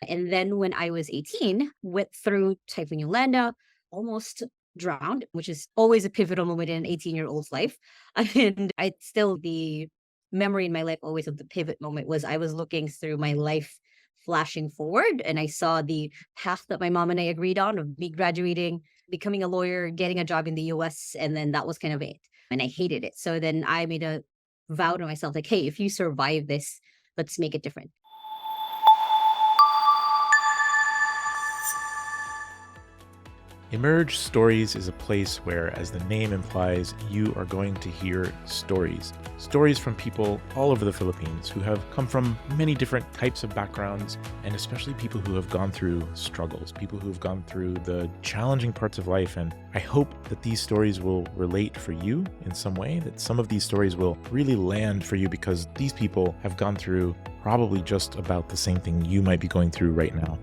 And then when I was 18, went through Typhoon Yolanda, almost drowned, which is always a pivotal moment in an 18-year-old's life. And I still, the memory in my life always of the pivot moment was I was looking through my life flashing forward and I saw the path that my mom and I agreed on of me graduating, becoming a lawyer, getting a job in the US. And then that was kind of it. And I hated it. So then I made a vow to myself, like, hey, if you survive this, let's make it different. Emerge Stories is a place where, as the name implies, you are going to hear stories. Stories from people all over the Philippines who have come from many different types of backgrounds, and especially people who have gone through struggles, people who have gone through the challenging parts of life. And I hope that these stories will relate for you in some way, that some of these stories will really land for you because these people have gone through probably just about the same thing you might be going through right now.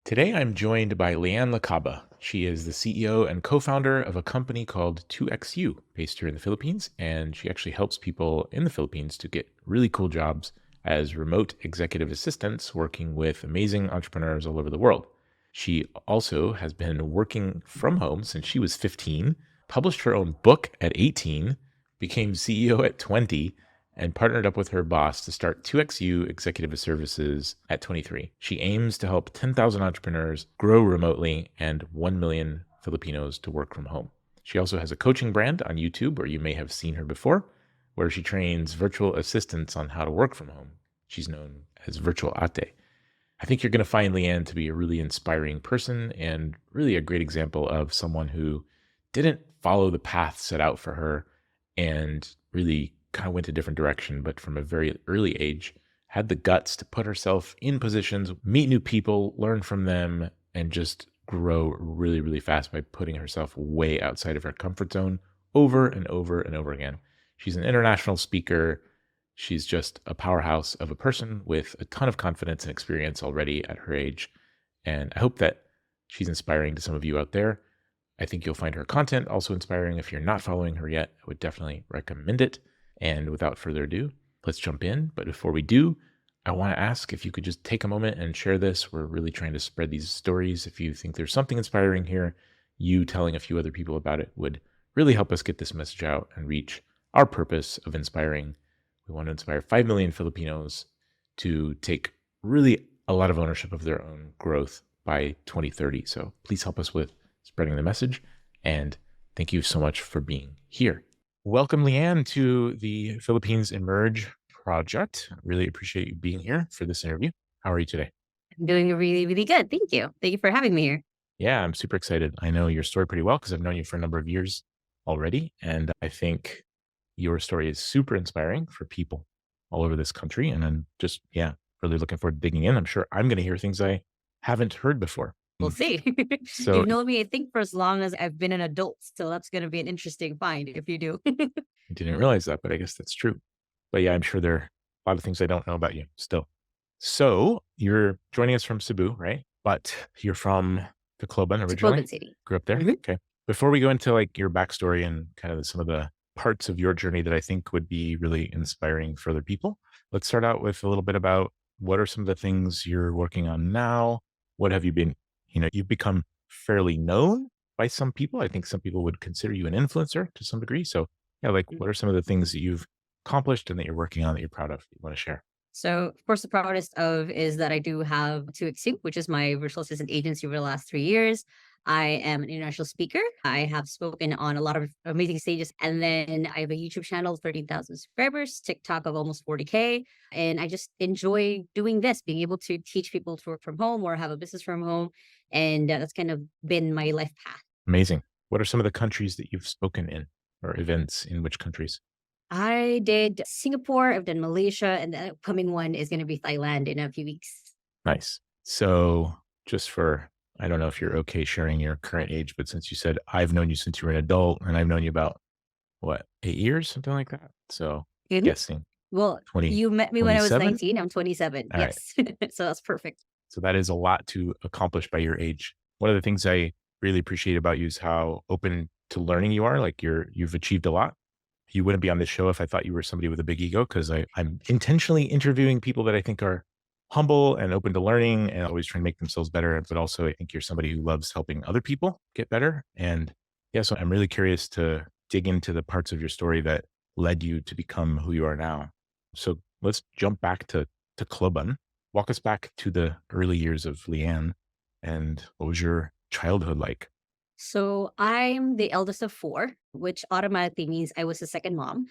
Today, I'm joined by Le-an Lacaba. She is the CEO and co-founder of a company called 2XU, based here in the Philippines, and she actually helps people in the Philippines to get really cool jobs as remote executive assistants working with amazing entrepreneurs all over the world. She also has been working from home since she was 15, published her own book at 18, became CEO at 20, and partnered up with her boss to start 2XU Executive Services at 23. She aims to help 10,000 entrepreneurs grow remotely and 1 million Filipinos to work from home. She also has a coaching brand on YouTube where you may have seen her before, where she trains virtual assistants on how to work from home. She's known as Virtual Ate. I think you're going to find Le-an to be a really inspiring person and really a great example of someone who didn't follow the path set out for her and really kind of went a different direction, but from a very early age, had the guts to put herself in positions, meet new people, learn from them, and just grow really, really fast by putting herself way outside of her comfort zone over and over and over again. She's an international speaker. She's just a powerhouse of a person with a ton of confidence and experience already at her age. And I hope that she's inspiring to some of you out there. I think you'll find her content also inspiring. If you're not following her yet, I would definitely recommend it. And without further ado, let's jump in. But before we do, I want to ask if you could just take a moment and share this. We're really trying to spread these stories. If you think there's something inspiring here, you telling a few other people about it would really help us get this message out and reach our purpose of inspiring. We want to inspire 5 million Filipinos to take really a lot of ownership of their own growth by 2030. So please help us with spreading the message. And thank you so much for being here. Welcome, Le-an, to the Philippines Emerge project. Really appreciate you being here for this interview. How are you today? I'm doing really, really good. Thank you. Thank you for having me here. Yeah, I'm super excited. I know your story pretty well because I've known you for a number of years already. And I think your story is super inspiring for people all over this country. And I'm just, really looking forward to digging in. I'm sure I'm going to hear things I haven't heard before. We'll see. So You've known me, I think, for as long as I've been an adult. So that's going to be an interesting find if you do. I didn't realize that, but I guess that's true. But yeah, I'm sure there are a lot of things I don't know about you still. So you're joining us from Cebu, right? But you're from Tacloban originally? Tacloban City. Grew up there? Mhm. Okay. Before we go into like your backstory and kind of some of the parts of your journey that I think would be really inspiring for other people, let's start out with a little bit about what are some of the things you're working on now? What have you been, you've become fairly known by some people. I think some people would consider you an influencer to some degree. So yeah, like what are some of the things that you've accomplished and that you're working on that you're proud of, that you want to share? So, of course, the proudest of is that I do have 2XU, which is my virtual assistant agency over the last 3 years. I am an international speaker. I have spoken on a lot of amazing stages. And then I have a YouTube channel, 13,000 subscribers, TikTok of almost 40K. And I just enjoy doing this, being able to teach people to work from home or have a business from home. And that's kind of been my life path. Amazing. What are some of the countries that you've spoken in or events in which countries? I did Singapore, I've done Malaysia, and the upcoming one is going to be Thailand in a few weeks. Nice. So just for, I don't know if you're okay sharing your current age, but since you said I've known you since you were an adult and I've known you about what, 8 years, something like that. So Mhm. guessing Well, 20, you met me when I was 27. 19. I'm 27. All right. Yes. So that's perfect. So that is a lot to accomplish by your age. One of the things I really appreciate about you is how open to learning you are. Like you've achieved a lot You wouldn't be on this show if I thought you were somebody with a big ego because I'm intentionally interviewing people that I think are humble and open to learning and always trying to make themselves better. But also, I think you're somebody who loves helping other people get better. And yeah, so I'm really curious to dig into the parts of your story that led you to become who you are now. So let's jump back to Clubban. Walk us back to the early years of Le-an and what was your childhood like? So I'm the eldest of four, which automatically means I was the second mom.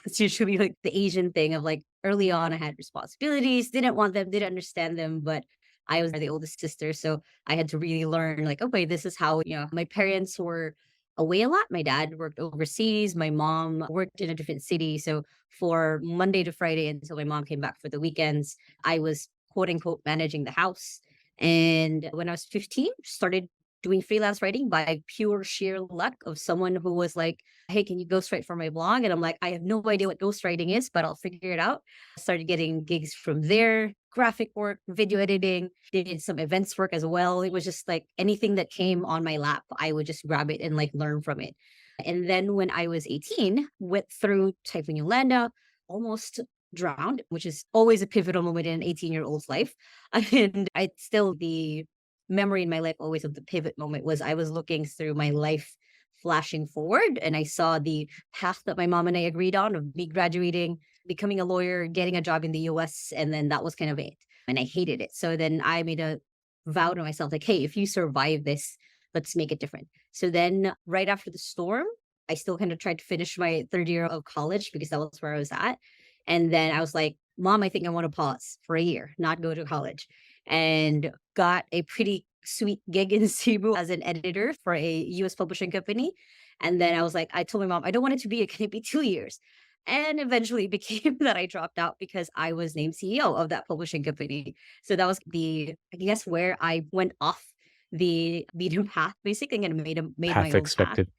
It's usually like the Asian thing of like early on, I had responsibilities, didn't want them, didn't understand them, but I was the oldest sister. So I had to really learn like, okay, this is how, my parents were away a lot. My dad worked overseas. My mom worked in a different city. So for Monday to Friday until my mom came back for the weekends, I was quote unquote managing the house. And when I was 15, started doing freelance writing by pure sheer luck of someone who was like, "Hey, can you ghostwrite for my blog?" And I'm like, "I have no idea what ghostwriting is, but I'll figure it out." Started getting gigs from there, graphic work, video editing, did some events work as well. It was just like anything that came on my lap, I would just grab it and like learn from it. And then when I was 18, went through Typhoon Yolanda, almost drowned, which is always a pivotal moment in an 18-year-old's life. And I still the memory in my life always of the pivot moment was I was looking through my life flashing forward and I saw the path that my mom and I agreed on of me graduating, becoming a lawyer, getting a job in the US, and then that was kind of it. And I hated it. So then I made a vow to myself, like, hey, if you survive this, let's make it different. So then right after the storm, I still kind of tried to finish my third year of college because that was where I was at. And then I was like, Mom, I think I want to pause for a year, not go to college. And got a pretty sweet gig in Cebu as an editor for a US publishing company. And then I was like, I told my mom, I don't want it to be, it can be 2 years. And eventually it became that I dropped out because I was named CEO of that publishing company. So that was I guess, where I went off the beaten path basically and made my Path own path. expected.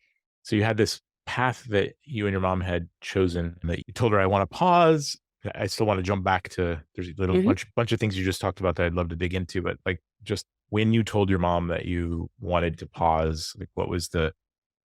So you had this path that you and your mom had chosen and that you told her, I want to pause. I still want to jump back to there's a little Mhm. bunch of things you just talked about that I'd love to dig into, but like just when you told your mom that you wanted to pause, like what was the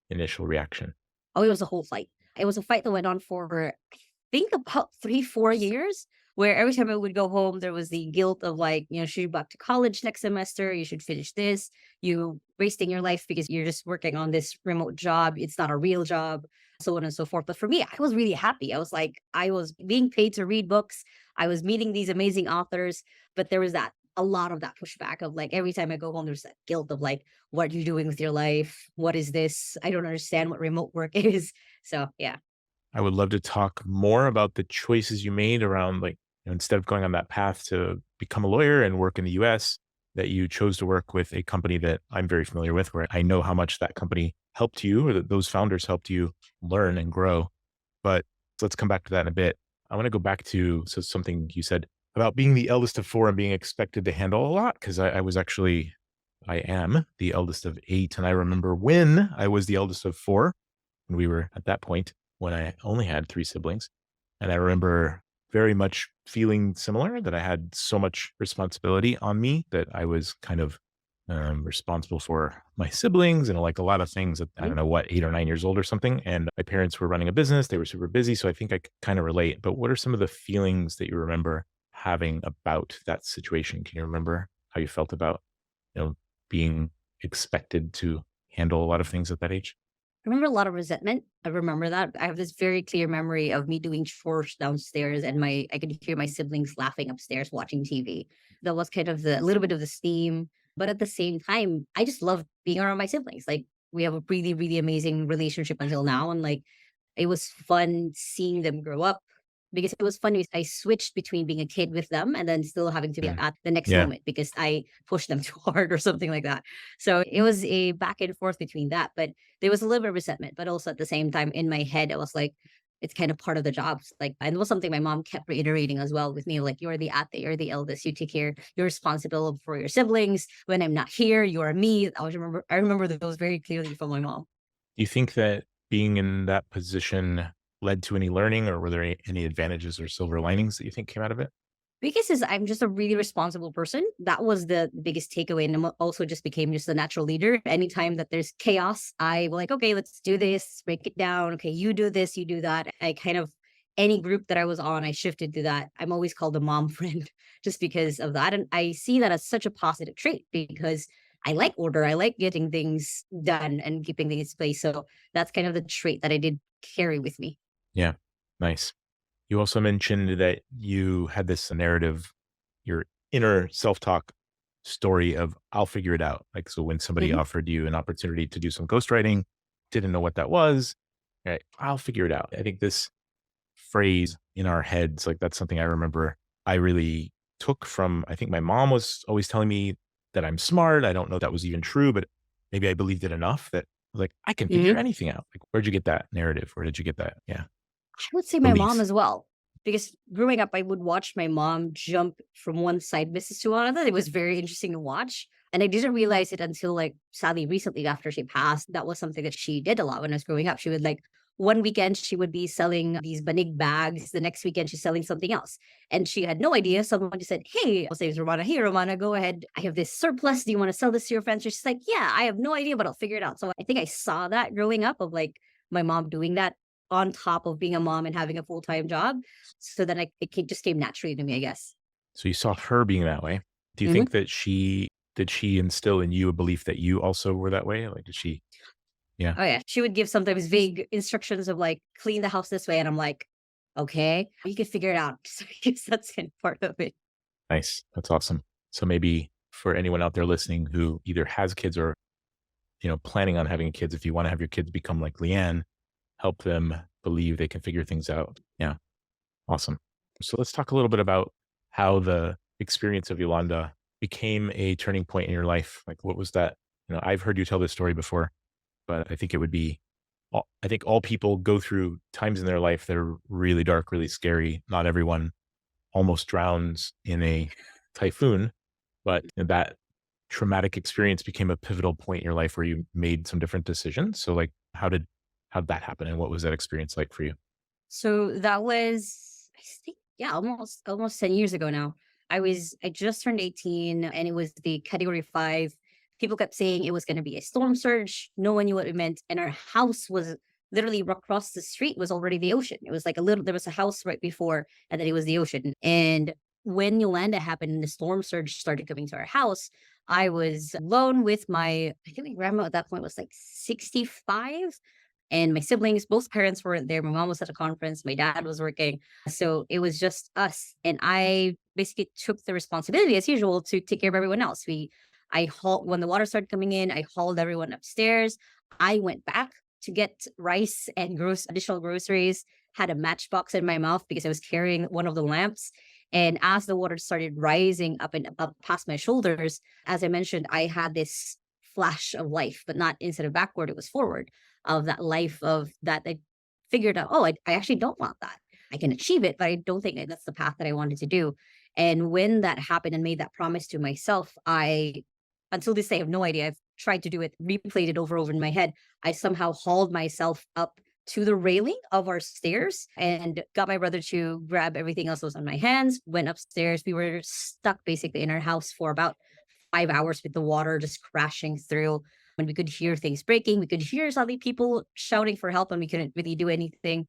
initial reaction? Oh, it was a whole fight. It was a fight that went on for, I think, about 3, 4 years, where every time I would go home, there was the guilt of like, should you go back to college next semester? You should finish this. You wasting your life because you're just working on this remote job. It's not a real job, so on and so forth. But for me, I was really happy. I was like, I was being paid to read books. I was meeting these amazing authors, but there was that a lot of that pushback of like every time I go home, there's that guilt of like, what are you doing with your life? What is this? I don't understand what remote work is. So yeah. I would love to talk more about the choices you made around like, instead of going on that path to become a lawyer and work in the US, that you chose to work with a company that I'm very familiar with, where I know how much that company helped you or that those founders helped you learn and grow. But let's come back to that in a bit. I want to go back to something you said about being the eldest of four and being expected to handle a lot. Cause I am the eldest of eight. And I remember when I was the eldest of four, when we were at that point when I only had 3 siblings, and I remember very much feeling similar that I had so much responsibility on me that I was kind of, responsible for my siblings and, like, a lot of things at, I Mhm. don't know what, 8 or 9 years old or something, and my parents were running a business, they were super busy, so I think I could kinda relate, but what are some of the feelings that you remember having about that situation? Can you remember how you felt about, you know, being expected to handle a lot of things at that age? I remember a lot of resentment. I remember that. I have this very clear memory of me doing chores downstairs and I could hear my siblings laughing upstairs watching TV. That was kind of the a little bit of the steam. But at the same time, I just love being around my siblings. Like we have a really, really amazing relationship until now. And like it was fun seeing them grow up because it was fun. I switched between being a kid with them and then still having to be Mm. at the next Yeah. moment because I pushed them too hard or something like that. So it was a back and forth between that. But there was a little bit of resentment, but also at the same time in my head, I was like, it's kind of part of the job. Like, and it was something my mom kept reiterating as well with me, like, you're the ate, you're the eldest, you take care, you're responsible for your siblings. When I'm not here, you're me. I remember those very clearly from my mom. Do you think that being in that position led to any learning, or were there any advantages or silver linings that you think came out of it? Because I'm just a really responsible person. That was the biggest takeaway. And also just became just a natural leader. Anytime that there's chaos, I will like, okay, let's do this, break it down. Okay, you do this, you do that. I kind of, any group that I was on, I shifted to that. I'm always called a mom friend just because of that. And I see that as such a positive trait because I like order. I like getting things done and keeping things in place. So that's kind of the trait that I did carry with me. Yeah. Nice. You also mentioned that you had this narrative, your inner self-talk story of I'll figure it out. Like, so when somebody Mhm. offered you an opportunity to do some ghostwriting, didn't know what that was, right? I'll figure it out. I think this phrase in our heads, like that's something I remember I really took from, I think my mom was always telling me that I'm smart. I don't know if that was even true, but maybe I believed it enough that like I can figure Mhm. anything out. Like, where'd you get that narrative? Where did you get that? Yeah. I would say my mom Belief. as well. Because growing up, I would watch my mom jump from one side business to another. It was very interesting to watch. And I didn't realize it until like sadly recently after she passed. That was something that she did a lot when I was growing up. She would like one weekend she would be selling these banig bags. The next weekend she's selling something else. And she had no idea. Someone just said, hey, I'll say it's Romana. Hey, Romana, go ahead. I have this surplus. Do you want to sell this to your friends? She's like, yeah, I have no idea, but I'll figure it out. So I think I saw that growing up of like my mom doing that on top of being a mom and having a full-time job. So then just came naturally to me, I guess. So you saw her being that way. Do you Mhm. think that she did she instill in you a belief that you also were that way? Like, did she? Yeah. Oh yeah. She would give sometimes vague instructions of like clean the house this way. And I'm like, okay, you can figure it out. So I guess that's kind of part of it. Nice. That's awesome. So maybe for anyone out there listening who either has kids or, planning on having kids, if you want to have your kids become like Leanne, help them believe they can figure things out. Yeah. Awesome. So let's talk a little bit about how the experience of Yolanda became a turning point in your life. Like, what was that? I've heard you tell this story before, but I think it would be, I think all people go through times in their life that are really dark, really scary. Not everyone almost drowns in a typhoon, but that traumatic experience became a pivotal point in your life where you made some different decisions. So like, how did that happen? And what was that experience like for you? So that was, I think, yeah, almost 10 years ago now. I just turned 18 and it was the category 5. People kept saying it was going to be a storm surge. No one knew what it meant. And our house was literally across the street was already the ocean. It was like there was a house right before, and then it was the ocean. And when Yolanda happened and the storm surge started coming to our house, I was alone with I think my grandma at that point was like 65, and my siblings, both parents weren't there. My mom was at a conference, my dad was working. So it was just us. And I basically took the responsibility as usual to take care of everyone else. I hauled when the water started coming in, I hauled everyone upstairs. I went back to get rice and additional groceries, had a matchbox in my mouth because I was carrying one of the lamps. And as the water started rising up and up past my shoulders, as I mentioned, I had this flash of life, but not instead of backward, it was forward of that life of that I figured out, oh, I actually don't want that. I can achieve it, but I don't think that's the path that I wanted to do. And when that happened and made that promise to myself, until this day, I have no idea. I've tried to do it, replayed it over in my head. I somehow hauled myself up to the railing of our stairs and got my brother to grab everything else that was on my hands, went upstairs. We were stuck basically in our house for about 5 hours with the water just crashing through. When we could hear things breaking, we could hear suddenly people shouting for help, and we couldn't really do anything.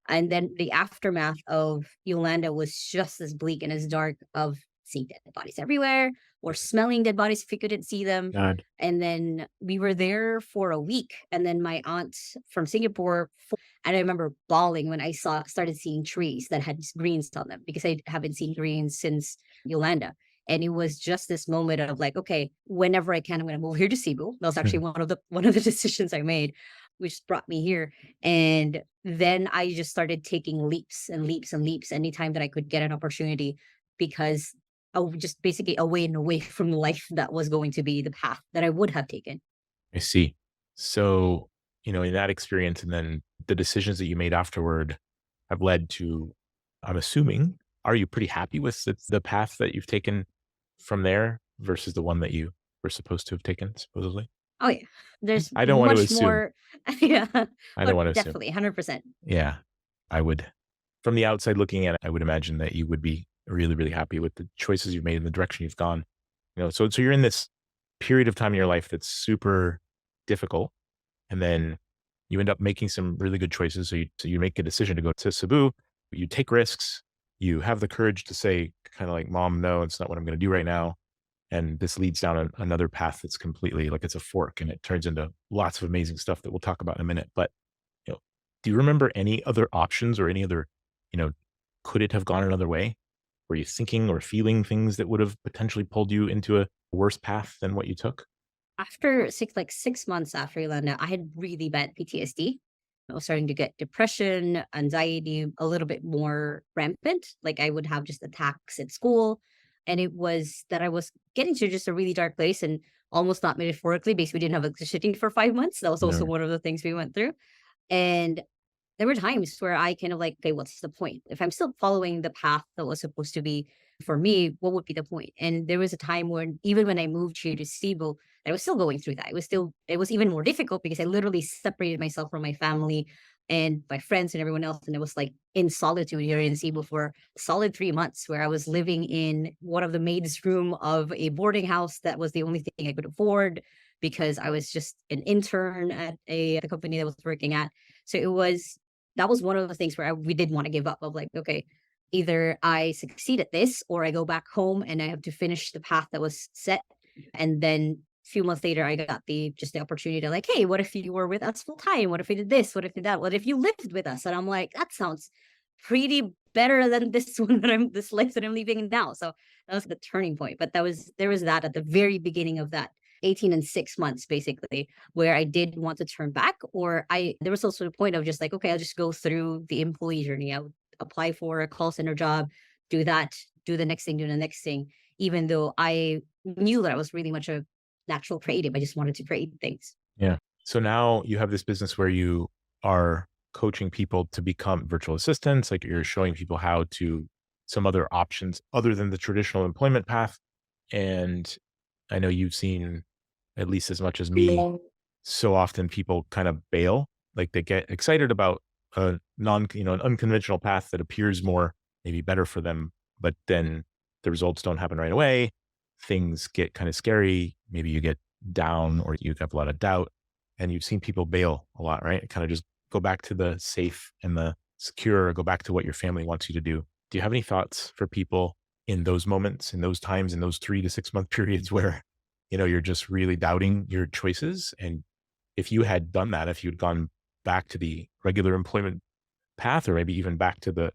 And then the aftermath of Yolanda was just as bleak and as dark of seeing dead bodies everywhere or smelling dead bodies if we couldn't see them. God. And then we were there for a week. And then my aunt from Singapore, and I remember bawling when I started seeing trees that had greens on them because I haven't seen greens since Yolanda. And it was just this moment of like, okay, whenever I can, I'm going to move here to Cebu. That was actually one of the decisions I made, which brought me here. And then I just started taking leaps and leaps and leaps anytime that I could get an opportunity, because I was just basically away and away from the life that was going to be the path that I would have taken. I see. So, in that experience and then the decisions that you made afterward have led to, I'm assuming, are you pretty happy with the path that you've taken from there versus the one that you were supposed to have taken, supposedly? Oh yeah, there's I don't want to much assume. more. Yeah, I don't but want to assume. definitely 100%. Yeah. I would, from the outside looking at it, I would imagine that you would be really, really happy with the choices you've made and the direction you've gone. So you're in this period of time in your life that's super difficult, and then you end up making some really good choices. So you make a decision to go to Cebu. You take risks. You have the courage to say, kind of like, "Mom, no, it's not what I'm going to do right now." And this leads down another path that's completely like it's a fork, and it turns into lots of amazing stuff that we'll talk about in a minute. But you know, do you remember any other options or any other, you know, could it have gone another way? Were you thinking or feeling things that would have potentially pulled you into a worse path than what you took? After 6 months after Yolanda, I had really bad PTSD. I was starting to get depression, anxiety, a little bit more rampant. Like I would have just attacks at school. And it was that I was getting to just a really dark place and almost not metaphorically, basically didn't have electricity for 5 months. That was also No. one of the things we went through. And there were times where I kind of like, okay, what's the point? If I'm still following the path that was supposed to be for me, what would be the point? And there was a time when even when I moved here to Cebu, I was still going through that. It was even more difficult because I literally separated myself from my family and my friends and everyone else. And it was like in solitude here in Cebu for a solid 3 months where I was living in one of the maid's room of a boarding house that was the only thing I could afford because I was just an intern at the company that I was working at. So that was one of the things where we did want to give up of like, okay, either I succeed at this or I go back home and I have to finish the path that was set. And then a few months later, I got the opportunity to like, hey, what if you were with us full time? What if we did this? What if we did that? What if you lived with us? And I'm like, that sounds pretty better than this this life that I'm living now. So that was the turning point. But there was that at the very beginning of that 18 and 6 months, basically, where I did want to turn back, or there was also a point of just like, okay, I'll just go through the employee journey. I would apply for a call center job, do that, do the next thing, do the next thing, even though I knew that I was really much a natural creative. I just wanted to create things. Yeah. So now you have this business where you are coaching people to become virtual assistants, like you're showing people how to some other options other than the traditional employment path. And I know you've seen at least as much as me, so often people kind of bail, like they get excited about an unconventional path that appears more maybe better for them, but then the results don't happen right away. Things get kind of scary. Maybe you get down or you have a lot of doubt, and you've seen people bail a lot, right? Kind of just go back to the safe and the secure, or go back to what your family wants you to do. Do you have any thoughts for people in those moments, in those times, in those 3 to 6 month periods where, you're just really doubting your choices? And if you had done that, if you'd gone back to the regular employment path, or maybe even back to the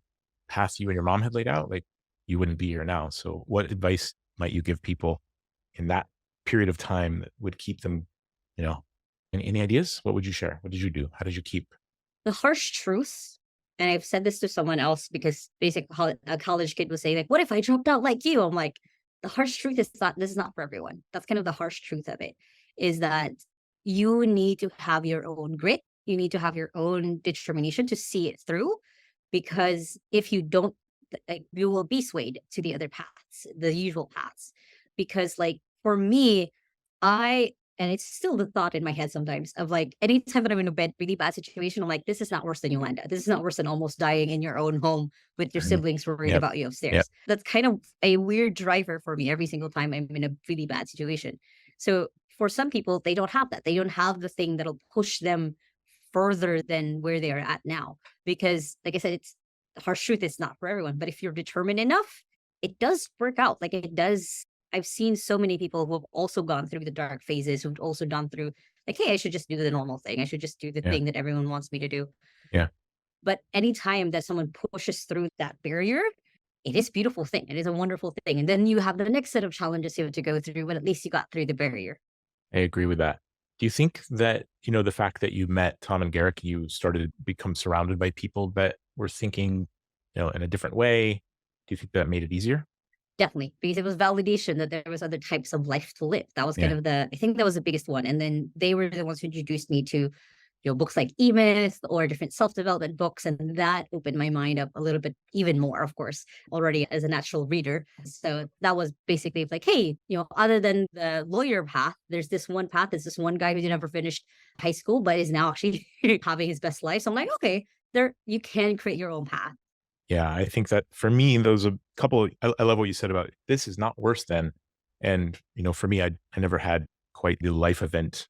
path you and your mom had laid out, like you wouldn't be here now. So what advice might you give people in that period of time that would keep them, you know, any ideas? What would you share? What did you do? How did you keep? The harsh truth, and I've said this to someone else because basically a college kid was saying like, "What if I dropped out like you?" I'm like, the harsh truth is not this is not for everyone. That's kind of the harsh truth of it, is that you need to have your own grit. You need to have your own determination to see it through, because if you don't, like, you will be swayed to the other paths, the usual paths. Because like for me, I and it's still the thought in my head sometimes of like anytime that I'm in a really bad situation, I'm like, this is not worse than Yolanda. This is not worse than almost dying in your own home with your Mhm. siblings worried Yep. about you Yep. upstairs. That's kind of a weird driver for me every single time I'm in a really bad situation. So for some people, they don't have that. They don't have the thing that'll push them further than where they are at now. Because like I said, it's the harsh truth, it's not for everyone. But if you're determined enough, it does work out. Like it does. I've seen so many people who have also gone through the dark phases, who've also gone through like, hey, I should just do the normal thing. I should just do the Yeah. thing that everyone wants me to do. Yeah. But anytime that someone pushes through that barrier, it is a beautiful thing. It is a wonderful thing. And then you have the next set of challenges you have to go through, but at least you got through the barrier. I agree with that. Do you think that, the fact that you met Tom and Garrick, you started to become surrounded by people that were thinking, in a different way? Do you think that made it easier? Definitely, because it was validation that there was other types of life to live. That was kind Yeah. of I think that was the biggest one. And then they were the ones who introduced me to, books like E-Myth or different self-development books. And that opened my mind up a little bit even more, of course, already as a natural reader. So that was basically like, hey, other than the lawyer path, there's this one path. There's this one guy who never finished high school, but is now actually having his best life. So I'm like, okay, there you can create your own path. Yeah, I think that for me, those a couple. I love what you said about this is not worse than, and for me, I never had quite the life event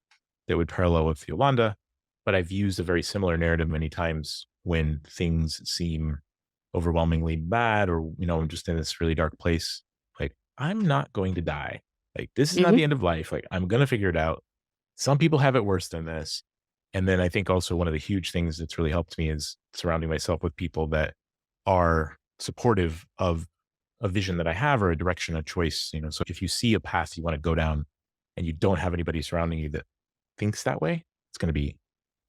that would parallel with Yolanda, but I've used a very similar narrative many times when things seem overwhelmingly bad, or I'm just in this really dark place. Like, I'm not going to die. Like, this is not Mhm. the end of life. Like, I'm gonna figure it out. Some people have it worse than this. And then I think also one of the huge things that's really helped me is surrounding myself with people that are supportive of a vision that I have or a direction, a choice. So if you see a path you want to go down and you don't have anybody surrounding you that thinks that way, it's going to be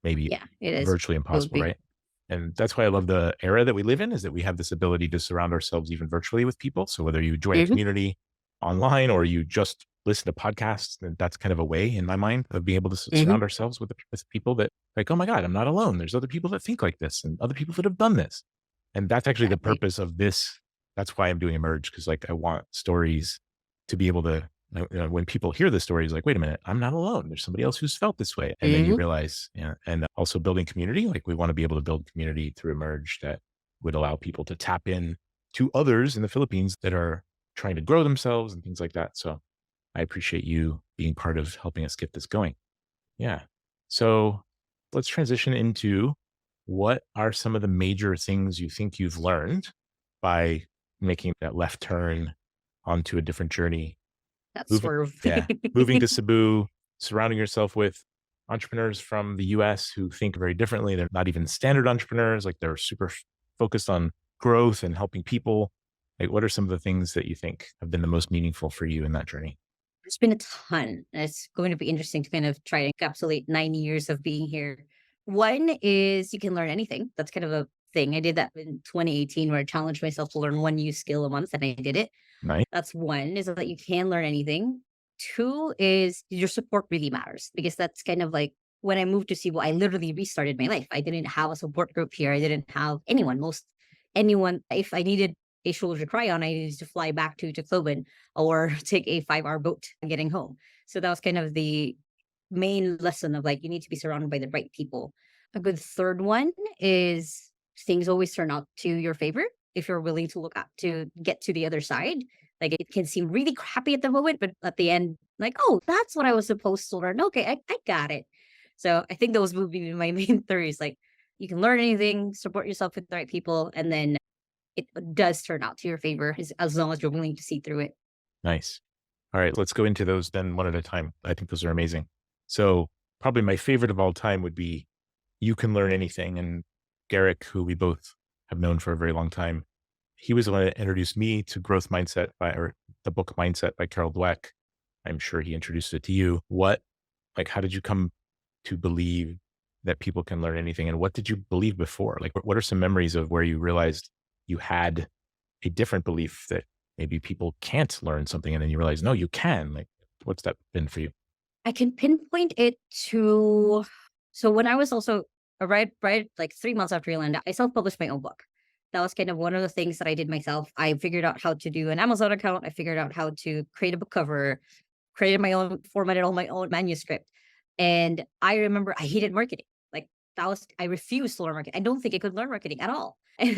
maybe Yeah, it is. virtually It would impossible, be. right? And that's why I love the era that we live in, is that we have this ability to surround ourselves even virtually with people. So whether you join a Mhm. community online or you just listen to podcasts, then that's kind of a way in my mind of being able to Mhm. surround ourselves with people that like, oh my God, I'm not alone. There's other people that think like this and other people that have done this. And that's actually the Exactly. purpose of this. That's why I'm doing Emerge, because like I want stories to be able to, when people hear the stories, like, wait a minute, I'm not alone. There's somebody else who's felt this way. And then you Mhm. realize, and also building community. Like we want to be able to build community through Emerge that would allow people to tap in to others in the Philippines that are trying to grow themselves and things like that. So I appreciate you being part of helping us get this going. Yeah. So let's transition into what are some of the major things you think you've learned by making that left turn onto a different journey? That Moving, swerve. yeah, moving to Cebu, surrounding yourself with entrepreneurs from the US who think very differently. They're not even standard entrepreneurs, like they're super focused on growth and helping people. Like, what are some of the things that you think have been the most meaningful for you in that journey? There's been a ton. It's going to be interesting to kind of try to encapsulate 9 years of being here. One is you can learn anything. That's kind of a thing. I did that in 2018 where I challenged myself to learn one new skill a month and I did it. Nice. That's one, is that you can learn anything. Two is your support really matters because that's kind of like when I moved to Cebu, I literally restarted my life. I didn't have a support group here. I didn't have anyone. Most anyone, if I needed a shoulder to cry on, I needed to fly back to Tacloban or take a 5 hour boat getting home. So that was kind of the main lesson of like you need to be surrounded by the right people. A good third one is things always turn out to your favor if you're willing to look up to get to the other side. Like it can seem really crappy at the moment, but at the end, like, oh, that's what I was supposed to learn. Okay, I got it. So I think those would be my main theories. Like you can learn anything, support yourself with the right people, and then it does turn out to your favor as long as you're willing to see through it. Nice. All right, let's go into those then one at a time. I think those are amazing. So, probably my favorite of all time would be You Can Learn Anything. And Garrick, who we both have known for a very long time, he was the one that introduced me to growth mindset or the book Mindset by Carol Dweck. I'm sure he introduced it to you. How did you come to believe that people can learn anything? And what did you believe before? Like, what are some memories of where you realized you had a different belief that maybe people can't learn something and then you realize, no, you can. Like, what's that been for you? I can pinpoint it to so when I was also right like 3 months after Yolanda, I self-published my own book. That was kind of one of the things that I did myself. I figured out how to do an Amazon account. I figured out how to create a book cover, created my own, formatted all my own manuscript. And I remember I hated marketing. Like that was I refused to learn marketing. I don't think I could learn marketing at all. And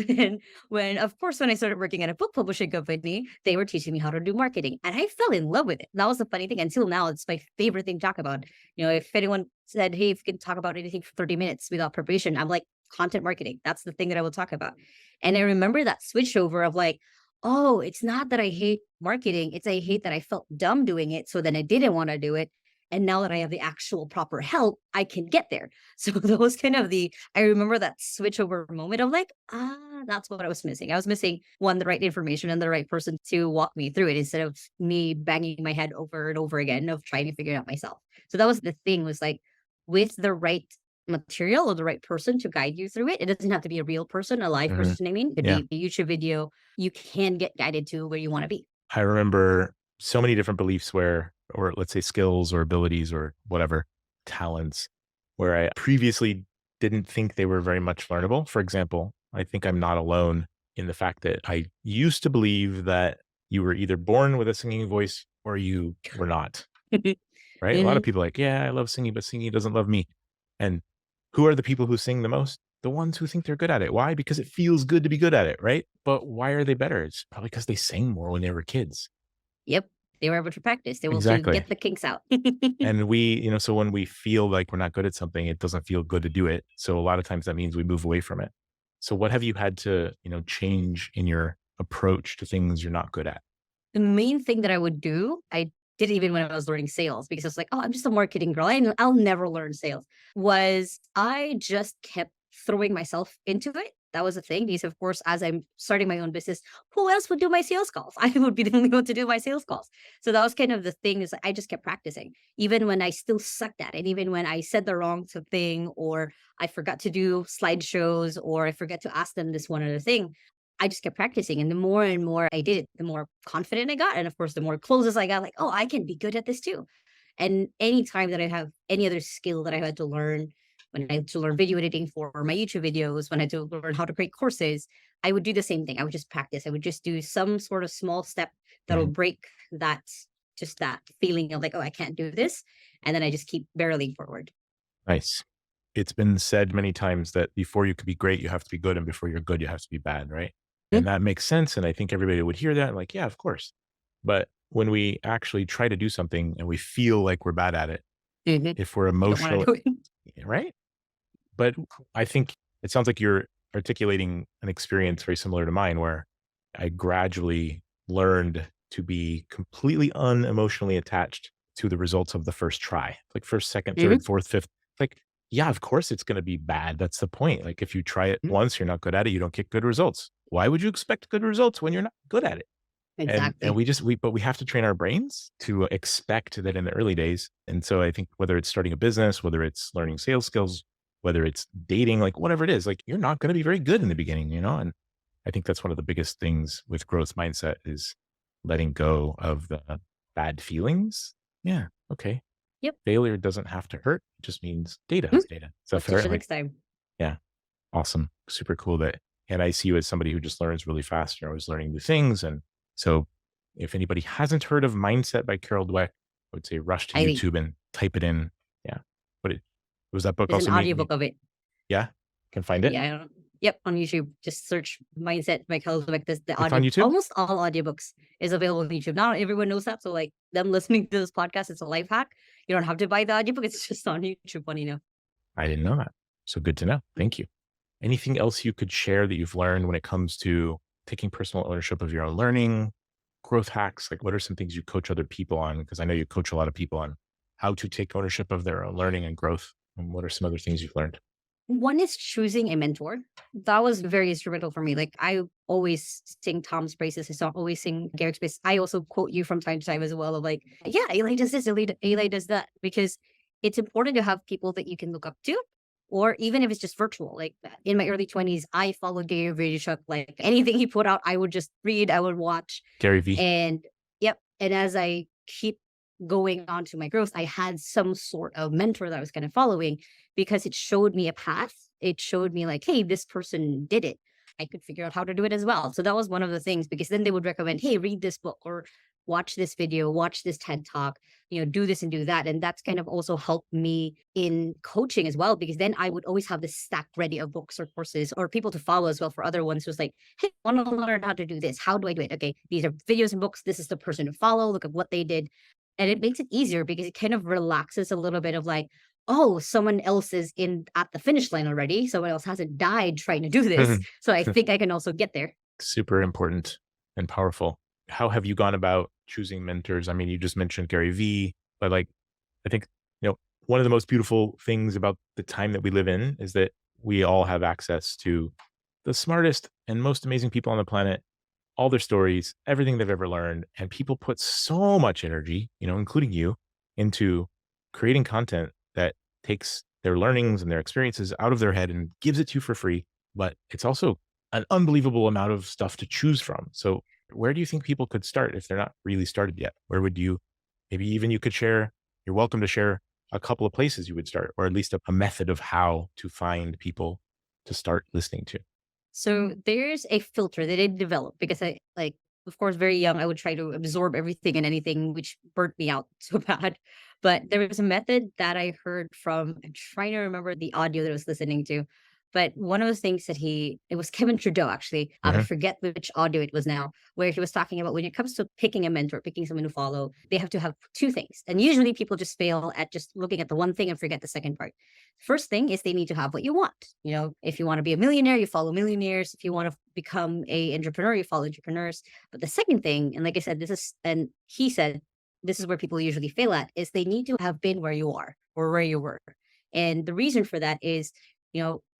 then of course, when I started working at a book publishing company, they were teaching me how to do marketing. And I fell in love with it. That was the funny thing. Until now, it's my favorite thing to talk about. If anyone said, hey, if you can talk about anything for 30 minutes without preparation, I'm like, content marketing. That's the thing that I will talk about. And I remember that switch over of like, oh, it's not that I hate marketing. It's I hate that I felt dumb doing it. So then I didn't want to do it. And now that I have the actual proper help, I can get there. So those kind of I remember that switch over moment of like, that's what I was missing. I was missing one, the right information and the right person to walk me through it instead of me banging my head over and over again of trying to figure it out myself. So that was the thing was like with the right material or the right person to guide you through it. It doesn't have to be a real person, a live Mhm. person. I mean, it could Yeah. be a YouTube video. You can get guided to where you want to be. I remember so many different beliefs or let's say skills or abilities or whatever, talents, where I previously didn't think they were very much learnable. For example, I think I'm not alone in the fact that I used to believe that you were either born with a singing voice or you were not, right? A lot of Mhm. people are like, yeah, I love singing, but singing doesn't love me. And who are the people who sing the most? the ones who think they're good at it. Why? Because it feels good to be good at it, right? But why are they better? It's probably because they sang more when they were kids. Yep. They were able to practice. They were able to Exactly. get the kinks out. And so when we feel like we're not good at something, it doesn't feel good to do it. So a lot of times that means we move away from it. So what have you had to, change in your approach to things you're not good at? The main thing that I would do, I did even when I was learning sales because I was like, oh, I'm just a marketing girl. I'll never learn sales. Was I just kept throwing myself into it. That was a thing because, of course, as I'm starting my own business, who else would do my sales calls? I would be the only one to do my sales calls. So that was kind of the thing is I just kept practicing, even when I still sucked at it, even when I said the wrong thing or I forgot to do slideshows or I forgot to ask them this one other thing. I just kept practicing. And the more and more I did it, the more confident I got. And of course, the more closes I got, like, oh, I can be good at this too. And anytime that I have any other skill that I had to learn, when I had to learn video editing for my YouTube videos, when I had to learn how to create courses, I would do the same thing. I would just practice. I would just do some sort of small step that'll Mhm. break that, just that feeling of like, oh, I can't do this. And then I just keep barreling forward. Nice. It's been said many times that before you could be great, you have to be good. And before you're good, you have to be bad, right? And that makes sense. And I think everybody would hear that like, yeah, of course. But when we actually try to do something and we feel like we're bad at it, Mhm. if we're You don't want emotional, to do it. right? But I think it sounds like you're articulating an experience very similar to mine where I gradually learned to be completely unemotionally attached to the results of the first try. Like first, second, third, Mhm. fourth, fifth. Like, yeah, of course it's going to be bad. That's the point. Like if you try it once, you're not good at it, you don't get good results. Why would you expect good results when you're not good at it? And Exactly. we have to train our brains to expect that in the early days. And so I think whether it's starting a business, whether it's learning sales skills, whether it's dating, like whatever it is, like you're not going to be very good in the beginning. And I think that's one of the biggest things with growth mindset is letting go of the bad feelings. Yeah. Okay. Yep. Failure doesn't have to hurt. It just means data Mhm. is data. Is that We'll teach fair? you Like, next time. yeah. Awesome. Super cool that and I see you as somebody who just learns really fast. You're always learning new things. And so if anybody hasn't heard of Mindset by Carol Dweck, I would say rush to I YouTube and type it in. Yeah. But it was that book There's an also audiobook of it. yeah, can find it. Yeah, I don't yep, on YouTube. Just search Mindset by Carol Dweck. This the It's on audio YouTube? almost all audiobooks is available on YouTube. Not everyone knows that. So like them listening to this podcast, it's a life hack. You don't have to buy the audiobook. It's just on YouTube, funny enough. I didn't know that. So good to know. Thank you. Anything else you could share that you've learned when it comes to taking personal ownership of your own learning, growth hacks? Like, what are some things you coach other people on? Because I know you coach a lot of people on how to take ownership of their own learning and growth. And what are some other things you've learned? One is choosing a mentor. That was very instrumental for me. Like I always sing Tom's praises. I always sing Garrett's praises. I also quote you from time to time as well of like, yeah, Eli does this, Eli does that. Because it's important to have people that you can look up to, or even if it's just virtual. Like in my early 20s, I followed Gary Vaynerchuk. Like anything he put out, I would just read, I would watch. Gary V. And yep. And as I keep going on to my growth, I had some sort of mentor that I was kind of following because it showed me a path. It showed me like, hey, this person did it. I could figure out how to do it as well. So that was one of the things because then they would recommend, hey, read this book or watch this video, watch this TED talk, do this and do that. And that's kind of also helped me in coaching as well, because then I would always have this stack ready of books or courses or people to follow as well for other ones who's like, hey, I want to learn how to do this. How do I do it? Okay, these are videos and books. This is the person to follow. Look at what they did. And it makes it easier because it kind of relaxes a little bit of like, oh, someone else is in at the finish line already. Someone else hasn't died trying to do this. So I think I can also get there. Super important and powerful. How have you gone about choosing mentors? I mean, you just mentioned Gary V, but like, I think, one of the most beautiful things about the time that we live in is that we all have access to the smartest and most amazing people on the planet, all their stories, everything they've ever learned. And people put so much energy, including you, into creating content that takes their learnings and their experiences out of their head and gives it to you for free. But it's also an unbelievable amount of stuff to choose from. So where do you think people could start if they're not really started yet? Where would you, maybe even you could share, you're welcome to share a couple of places you would start, or at least a method of how to find people to start listening to. So there's a filter that I developed because I like, of course, very young, I would try to absorb everything and anything, which burnt me out so bad. But there was a method that I heard from, I'm trying to remember the audio that I was listening to, But one of the things that it was Kevin Trudeau, actually. I Hmm. forget which audio it was now, where he was talking about when it comes to picking a mentor, picking someone to follow, they have to have two things. And usually people just fail at just looking at the one thing and forget the second part. First thing is they need to have what you want. If you want to be a millionaire, you follow millionaires. If you want to become a entrepreneur, you follow entrepreneurs. But the second thing, and like I said, and he said, this is where people usually fail at, is they need to have been where you are or where you were. And the reason for that is,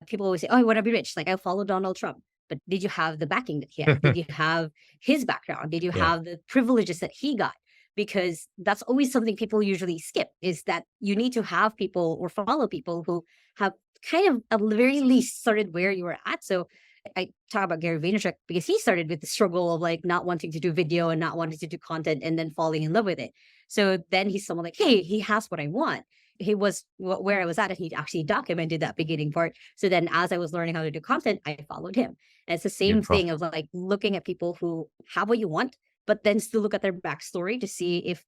people always say, "Oh, I want to be rich." Like, I follow Donald Trump. But did you have the backing that he had? Did you have his background? Did you Yeah. have the privileges that he got? Because that's always something people usually skip, is that you need to have people or follow people who have kind of at the very least started where you were at. So I talk about Gary Vaynerchuk because he started with the struggle of like not wanting to do video and not wanting to do content and then falling in love with it. So then he's someone like, hey, he has what I want. He was where I was at, and he actually documented that beginning part. So then as I was learning how to do content, I followed him. And it's the same Beautiful. thing of like looking at people who have what you want, but then still look at their backstory to see if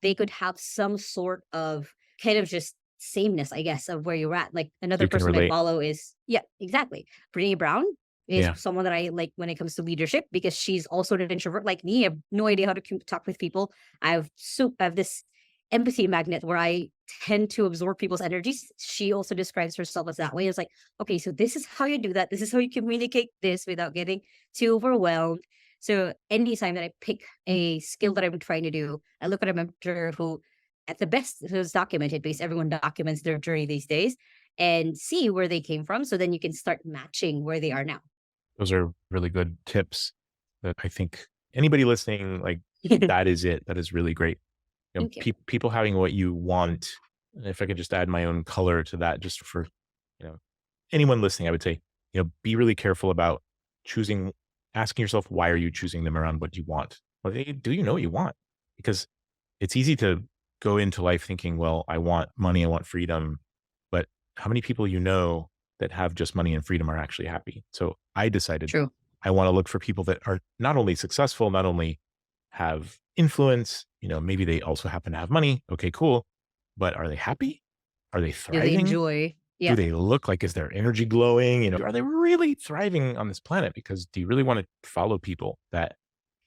they could have some sort of kind of just sameness, I guess, of where you're at. Like So another you can person I relate. follow is, yeah, exactly. Brene Brown is Yeah. someone that I like when it comes to leadership because she's also an introvert like me. I have no idea how to talk with people. I have this empathy magnet where I tend to absorb people's energies. She also describes herself as that way. It's like, okay, so this is how you do that. This is how you communicate this without getting too overwhelmed. So anytime that I pick a skill that I'm trying to do, I look at a mentor who, at the best, who's documented because everyone documents their journey these days and see where they came from. So then you can start matching where they are now. Those are really good tips that I think anybody listening, like, that is it. That is really great. Thank you. People having what you want. And if I could just add my own color to that, just for, you know, anyone listening, I would say, be really careful about choosing, asking yourself, why are you choosing them around what you want? Well, do you know what you want? Because it's easy to go into life thinking, well, I want money, I want freedom. But how many people that have just money and freedom are actually happy? So I decided True. I want to look for people that are not only successful, not only have influence, maybe they also happen to have money. Okay, cool. But are they happy? Are they Do they thriving? enjoy? Do Yeah, they look like, is their energy glowing? Are they really thriving on this planet? Because do you really want to follow people that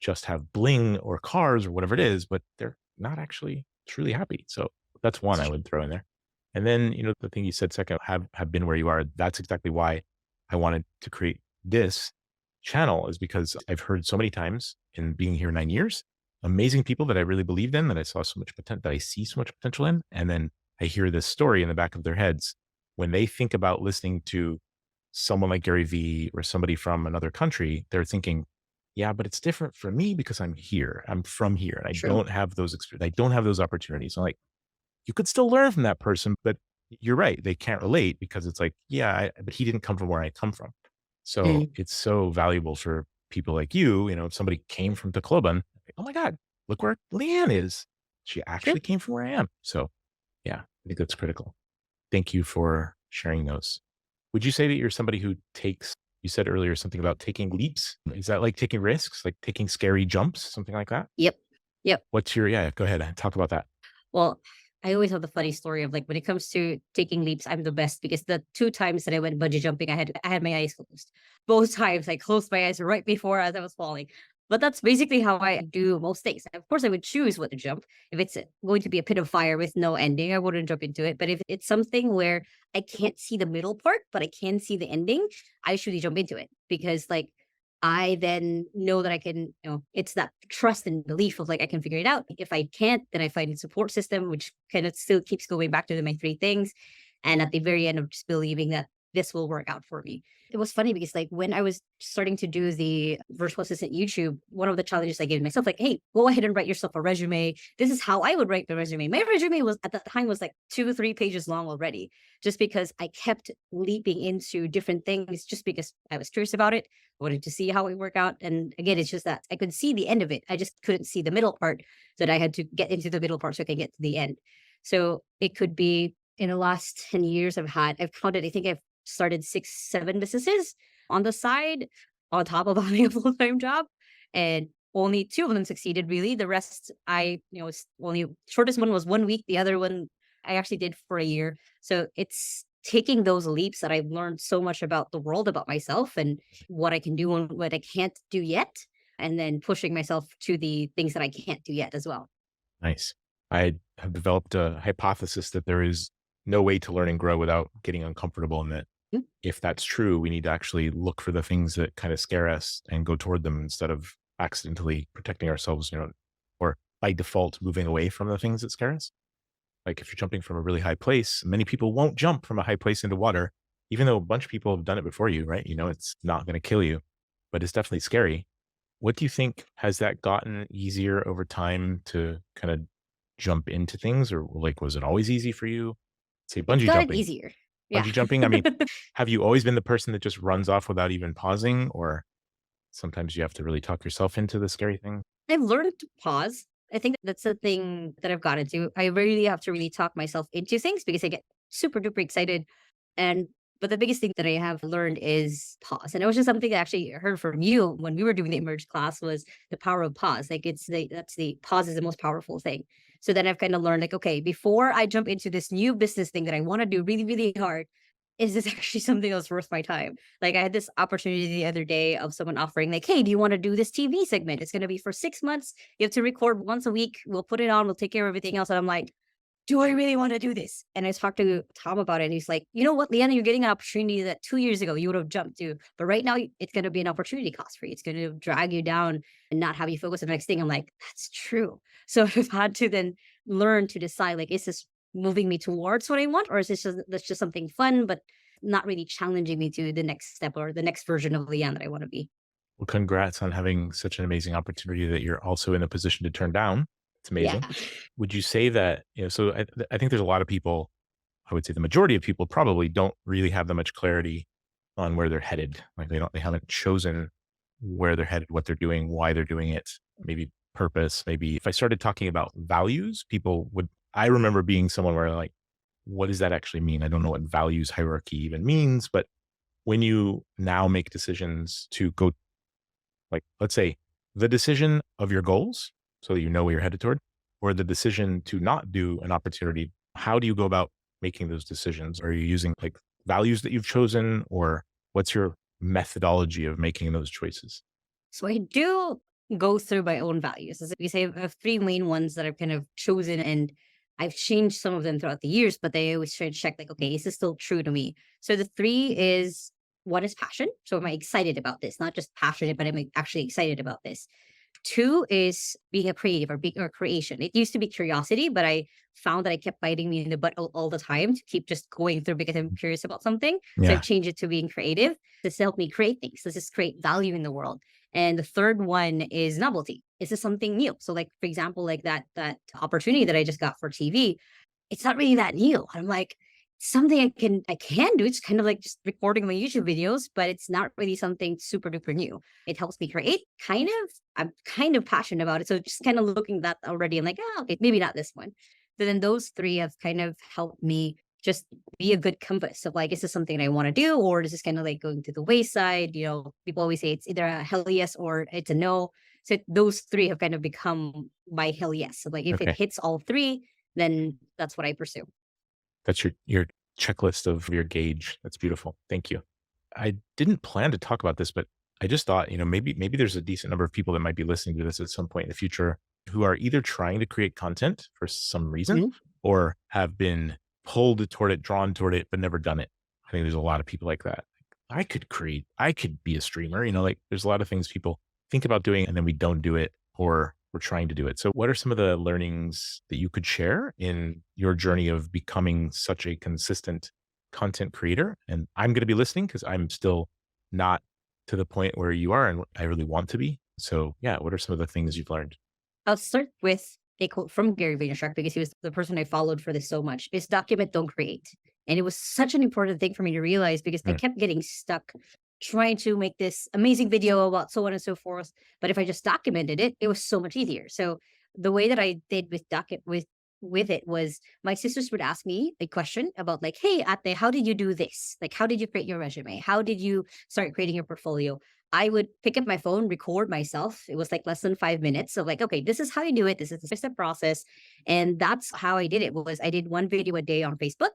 just have bling or cars or whatever it is, but they're not actually truly happy? So that's one it's I true. would throw in there. And then, the thing you said second, have been where you are. That's exactly why I wanted to create this channel, is because I've heard so many times in being here 9 years, amazing people that I really believed in, that I saw so much potential, that I see so much potential in. And then I hear this story in the back of their heads when they think about listening to someone like Gary Vee or somebody from another country. They're thinking, yeah, but it's different for me because I'm here. I'm from here. And I True. don't have those experiences. I don't have those opportunities. I'm like, you could still learn from that person, but you're right. They can't relate because it's like, yeah, but he didn't come from where I come from. So Mm, it's so valuable for people like you. If somebody came from Tacloban, oh my God, look where Le-an is. She true. actually came from where I am. So yeah, I think that's critical. Thank you for sharing those. Would you say that you're somebody who you said earlier something about taking leaps? Is that like taking risks, like taking scary jumps, something like that? Yep. Yep. Yeah, go ahead. Talk about that. Well, I always have the funny story of like when it comes to taking leaps, I'm the best because the two times that I went bungee jumping, I had my eyes closed. Both times I closed my eyes right before as I was falling. But that's basically how I do most things. Of course, I would choose what to jump. If it's going to be a pit of fire with no ending, I wouldn't jump into it. But if it's something where I can't see the middle part, but I can see the ending, I usually jump into it because like I then know that I can, it's that trust and belief of like I can figure it out. If I can't, then I find a support system, which kind of still keeps going back to my three things. And at the very end of just believing that this will work out for me. It was funny because like when I was starting to do the virtual assistant YouTube, one of the challenges I gave myself, like, hey, go ahead and write yourself a resume. This is how I would write the resume. My resume was at that time was like 2 or 3 pages long already, just because I kept leaping into different things just because I was curious about it, wanted to see how it work out. And again, it's just that I could see the end of it. I just couldn't see the middle part. That I had to get into the middle part so I can get to the end. So it could be in the last 10 years I've counted, I think I've started 6, 7 businesses on the side on top of having a full-time job. And only two of them succeeded really. The rest it's only shortest one was 1 week. The other one I actually did for a year. So it's taking those leaps that I've learned so much about the world, about myself, and what I can do and what I can't do yet, and then pushing myself to the things that I can't do yet as well. Nice. I have developed a hypothesis that there is no way to learn and grow without getting uncomfortable, and that Mm. if that's true, we need to actually look for the things that kind of scare us and go toward them instead of accidentally protecting ourselves, or by default moving away from the things that scare us. Like if you're jumping from a really high place, many people won't jump from a high place into water, even though a bunch of people have done it before you, right? It's not going to kill you, but it's definitely scary. What do you think, has that gotten easier over time to kind of jump into things, or like was it always easy for you? Say It's bungee gotten jumping. easier. Yeah. Bungee jumping, I mean, have you always been the person that just runs off without even pausing, or sometimes you have to really talk yourself into the scary thing? I've learned to pause. I think that's the thing that I've gotten to. I really have to really talk myself into things because I get super duper excited. And but the biggest thing that I have learned is pause. And it was just something I actually heard from you when we were doing the emerge class was the power of pause. Like it's the that's the pause is the most powerful thing. So then I've kind of learned like, okay, before I jump into this new business thing that I want to do really, really hard, is this actually something that's worth my time? Like I had this opportunity the other day of someone offering like, "Hey, do you want to do this TV segment? It's going to be for 6 months. You have to record once a week. We'll put it on. We'll take care of everything else." And I'm like, do I really want to do this? And I talked to Tom about it. And he's like, you know what, Leanna, you're getting an opportunity that 2 years ago you would have jumped to. But right now, it's going to be an opportunity cost for you. It's going to drag you down and not have you focus on the next thing. I'm like, that's true. So I've had to then learn to decide like, is this moving me towards what I want? Or is this just, that's just something fun, but not really challenging me to the next step or the next version of Leanne that I want to be? Well, congrats on having such an amazing opportunity that you're also in a position to turn down. It's Yeah. amazing. Would you say that, so I think there's a lot of people, I would say the majority of people probably don't really have that much clarity on where they're headed. Like they haven't chosen where they're headed, what they're doing, why they're doing it, maybe purpose. Maybe if I started talking about values, I remember being someone where like, what does that actually mean? I don't know what values hierarchy even means, but when you now make decisions to go, like, let's say the decision of your goals so that you know where you're headed toward, or the decision to not do an opportunity, how do you go about making those decisions? Are you using like values that you've chosen, or what's your methodology of making those choices? So I do go through my own values. As we say, I have three main ones that I've kind of chosen, and I've changed some of them throughout the years, but they always try to check, like, okay, is this still true to me? So the three is, one is passion. So am I excited about this? Not just passionate, but am I actually excited about this? Two is being a creative or being or creation. It used to be curiosity, but I found that I kept biting me in the butt all the time to keep just going through because I'm curious about something. So I've Yeah. changed it to being creative. This help me create things. This is create value in the world. And the third one is novelty. Is this something new? So, like for example, like that opportunity that I just got for TV, it's not really that new. I'm like, something I can do. It's kind of like just recording my YouTube videos, but it's not really something super duper new. It helps me create. Kind of, I'm kind of passionate about it. So just kind of looking at that already, I'm like, oh, okay, maybe not this one. But then those three have kind of helped me just be a good compass of like, is this something I want to do, or is this kind of like going to the wayside? People always say it's either a hell yes or it's a no. So those three have kind of become my hell yes. So like if it Okay. hits all three, then that's what I pursue. That's your checklist of your gauge. That's beautiful. Thank you. I didn't plan to talk about this, but I just thought, maybe there's a decent number of people that might be listening to this at some point in the future who are either trying to create content for some reason Mhm. or have been pulled toward it, drawn toward it, but never done it. I think there's a lot of people like that. I could be a streamer, like there's a lot of things people think about doing and then we don't do it, or we're trying to do it. So what are some of the learnings that you could share in your journey of becoming such a consistent content creator? And I'm going to be listening because I'm still not to the point where you are and I really want to be. So yeah, what are some of the things you've learned? I'll start with a quote from Gary Vaynerchuk because he was the person I followed for this so much. Is document, don't create. And it was such an important thing for me to realize because I Mm, kept getting stuck trying to make this amazing video about so on and so forth. But if I just documented it, it was so much easier. So the way that I did with with it was my sisters would ask me a question about like, hey, Ate, how did you do this? Like, how did you create your resume? How did you start creating your portfolio? I would pick up my phone, record myself. It was like less than 5 minutes. So like, okay, this is how you do it. This is the process. And that's how I did it was I did one video a day on Facebook.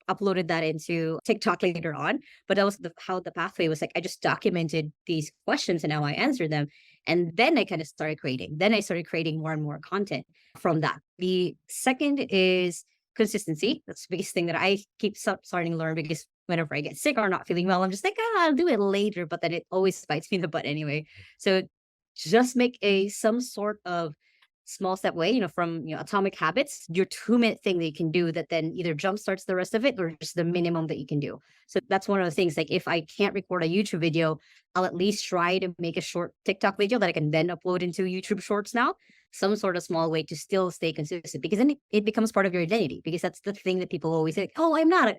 uploaded that into TikTok later on. But that was how the pathway was like. I just documented these questions and how I answered them. And then I kind of started creating. Then I started creating more and more content from that. The second is consistency. That's the biggest thing that I keep starting to learn, because whenever I get sick or not feeling well, I'm just like, I'll do it later. But then it always bites me in the butt anyway. So just make some sort of small step way, from atomic habits, your 2-minute thing that you can do that then either jumpstarts the rest of it or just the minimum that you can do. So that's one of the things. Like if I can't record a YouTube video, I'll at least try to make a short TikTok video that I can then upload into YouTube Shorts now. Some sort of small way to still stay consistent, because then it becomes part of your identity. Because that's the thing that people always say, oh, I'm not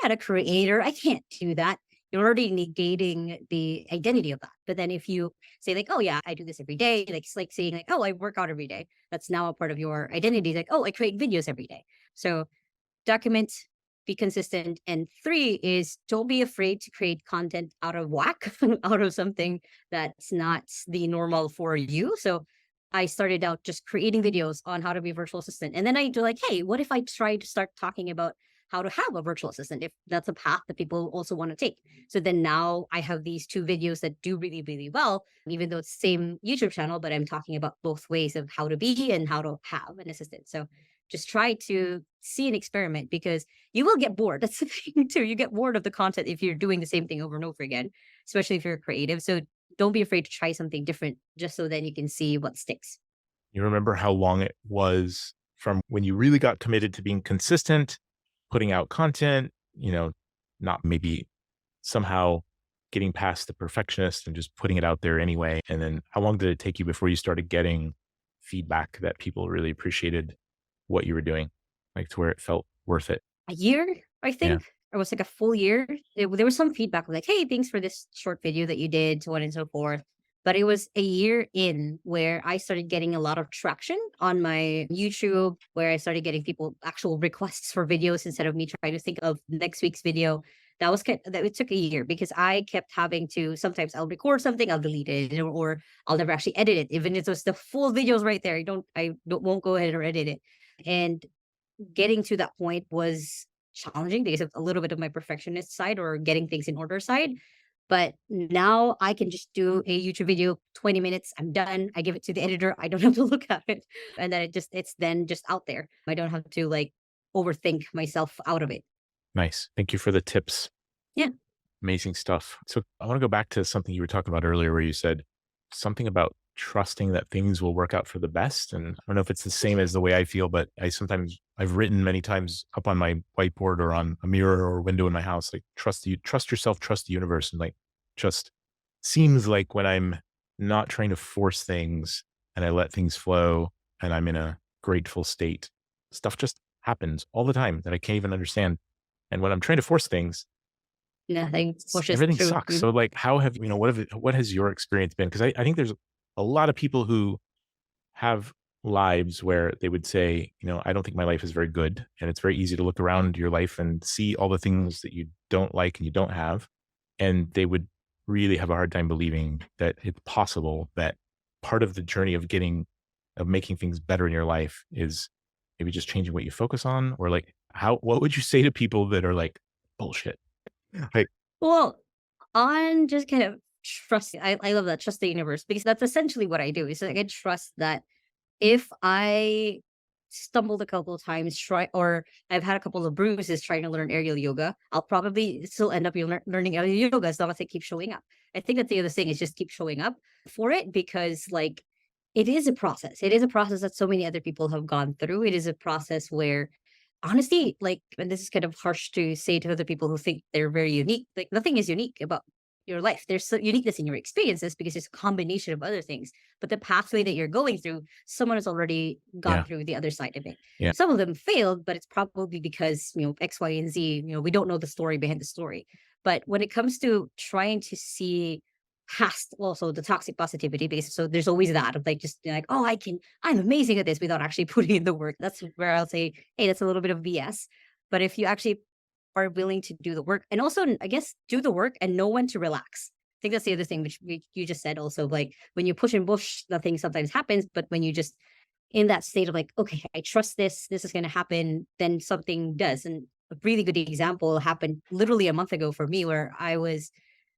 a creator. I can't do that. You're already negating the identity of that. But then if you say like, oh yeah, I do this every day, like it's like saying like, oh, I work out every day. That's now a part of your identity. Like, oh, I create videos every day. So document, be consistent. And 3 is don't be afraid to create content out of whack, out of something that's not the normal for you. So I started out just creating videos on how to be a virtual assistant. And then I do like, hey, what if I try to start talking about how to have a virtual assistant, if that's a path that people also want to take? So then now I have these 2 videos that do really, really well, even though it's the same YouTube channel, but I'm talking about both ways of how to be and how to have an assistant. So just try to see and experiment, because you will get bored. That's the thing too. You get bored of the content if you're doing the same thing over and over again, especially if you're creative. So don't be afraid to try something different, just so then you can see what sticks. You remember how long it was from when you really got committed to being consistent, putting out content, not maybe somehow getting past the perfectionist and just putting it out there anyway? And then how long did it take you before you started getting feedback that people really appreciated what you were doing, like to where it felt worth it? A year, I Yeah. think. It was like a full year. There was some feedback like, hey, thanks for this short video that you did, so on and so forth. But it was a year in where I started getting a lot of traction on my YouTube, where I started getting people actual requests for videos instead of me trying to think of next week's video. That it took a year, because I kept having to, sometimes I'll record something, I'll delete it, or I'll never actually edit it. Even if it was the full videos right there, won't go ahead or edit it. And getting to that point was challenging because of a little bit of my perfectionist side or getting things in order side. But now I can just do a YouTube video, 20 minutes, I'm done. I give it to the editor. I don't have to look at it. And then it's then just out there. I don't have to like overthink myself out of it. Nice. Thank you for the tips. Yeah. Amazing stuff. So I want to go back to something you were talking about earlier where you said something about trusting that things will work out for the best. And I don't know if it's the same as the way I feel, but I've written many times up on my whiteboard or on a mirror or window in my house, like trust yourself, trust the universe. And like, just seems like when I'm not trying to force things and I let things flow and I'm in a grateful state, stuff just happens all the time that I can't even understand. And when I'm trying to force things, Nothing pushes everything through. sucks. So like, how have, what has your experience been? Cause I think there's a lot of people who have lives where they would say, I don't think my life is very good. And it's very easy to look around your life and see all the things that you don't like and you don't have. And they would really have a hard time believing that it's possible that part of the journey of making things better in your life is maybe just changing what you focus on, or like, what would you say to people that are like, bullshit? Like, Well, on just kind of trust, I love that, trust the universe, because that's essentially what I do. Is like I trust that if I stumbled a couple of times, or I've had a couple of bruises trying to learn aerial yoga, I'll probably still end up learning aerial yoga as long as I keep showing up. I think that the other thing is just keep showing up for it, because like it is a process. It is a process that so many other people have gone through. It is a process where honestly, like, and this is kind of harsh to say to other people who think they're very unique, like nothing is unique about your life. There's uniqueness in your experiences because it's a combination of other things. But the pathway that you're going through, someone has already gone yeah, through the other side of it. yeah, Some of them failed, but it's probably because, X, Y, and Z, we don't know the story behind the story. But when it comes to trying to see past also the toxic positivity base, so there's always that of like just like, oh, I'm amazing at this without actually putting in the work. That's where I'll say, hey, that's a little bit of BS. But if you actually are willing to do the work, and also I guess do the work and know when to relax. I think that's the other thing which you just said also, like when you push and push, nothing sometimes happens. But when you just in that state of like, okay, I trust this is going to happen, then something does. And a really good example happened literally a month ago for me, where I was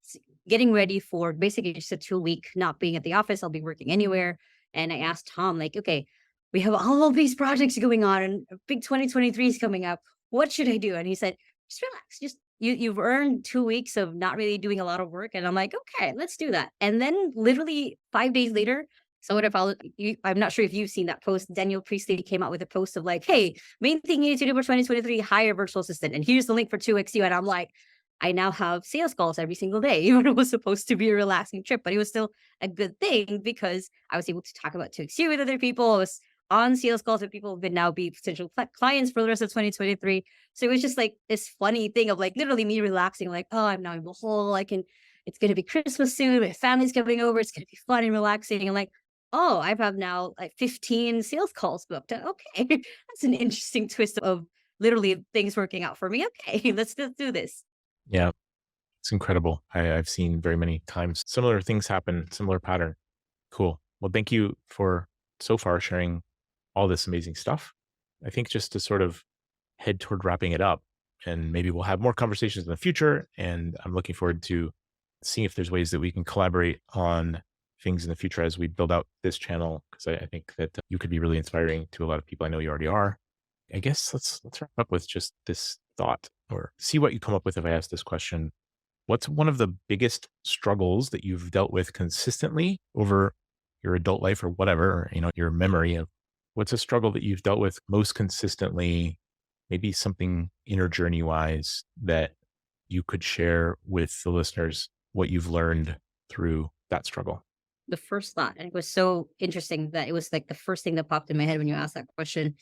s- getting ready for basically just a 2 week not being at the office. I'll be working anywhere. And I asked Tom, like, okay, we have all of these projects going on and a big 2023 is coming up. What should I do? And he said, just relax. Just you've earned 2 weeks of not really doing a lot of work. And I'm like, okay, let's do that. And then literally 5 days later, so what if I'm not sure if you've seen that post. Daniel Priestley came out with a post of like, hey, main thing you need to do for 2023, hire a virtual assistant. And here's the link for 2XU. And I'm like, I now have sales calls every single day, even though it was supposed to be a relaxing trip, but it was still a good thing because I was able to talk about 2XU with other people. I was on sales calls with people who could now be potential clients for the rest of 2023. So it was just like this funny thing of like literally me relaxing, like, oh, I'm now in the hole. It's going to be Christmas soon. My family's coming over. It's going to be fun and relaxing. And like, oh, I have now like 15 sales calls booked. Okay. That's an interesting twist of literally things working out for me. Okay, let's do this. Yeah, it's incredible. I've seen very many times similar things happen, similar pattern. Cool. Well, thank you for so far sharing all this amazing stuff. I think just to sort of head toward wrapping it up, and maybe we'll have more conversations in the future. And I'm looking forward to seeing if there's ways that we can collaborate on things in the future as we build out this channel, because I think that you could be really inspiring to a lot of people. I know you already are. I guess let's wrap up with just this thought, or see what you come up with if I ask this question. What's one of the biggest struggles that you've dealt with consistently over your adult life, or whatever, or, your memory of what's a struggle that you've dealt with most consistently, maybe something inner journey wise that you could share with the listeners, what you've learned through that struggle? The first thought, and it was so interesting that it was like the first thing that popped in my head when you asked that question.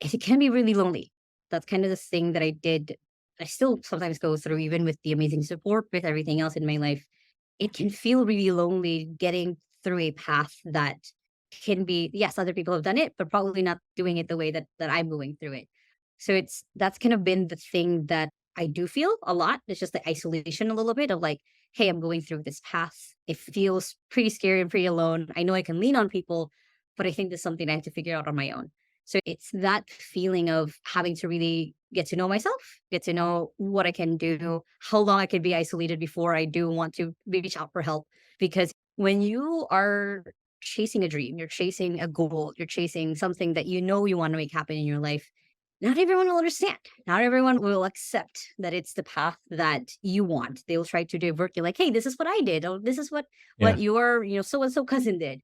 It can be really lonely. That's kind of the thing that I did. I still sometimes go through, even with the amazing support with everything else in my life. It can feel really lonely getting through a path that can be, yes, other people have done it, but probably not doing it the way that I'm going through it. So that's kind of been the thing that I do feel a lot. It's just the isolation a little bit of like, hey, I'm going through this path. It feels pretty scary and pretty alone. I know I can lean on people, but I think there's something I have to figure out on my own. So it's that feeling of having to really get to know myself, get to know what I can do, how long I can be isolated before I do want to reach out for help. Because when you are chasing a dream, you're chasing a goal, you're chasing something that you know you want to make happen in your life, not everyone will understand. Not everyone will accept that it's the path that you want. They'll try to divert you like, hey, this is what I did. Oh, this is what Yeah. your, so and so cousin did.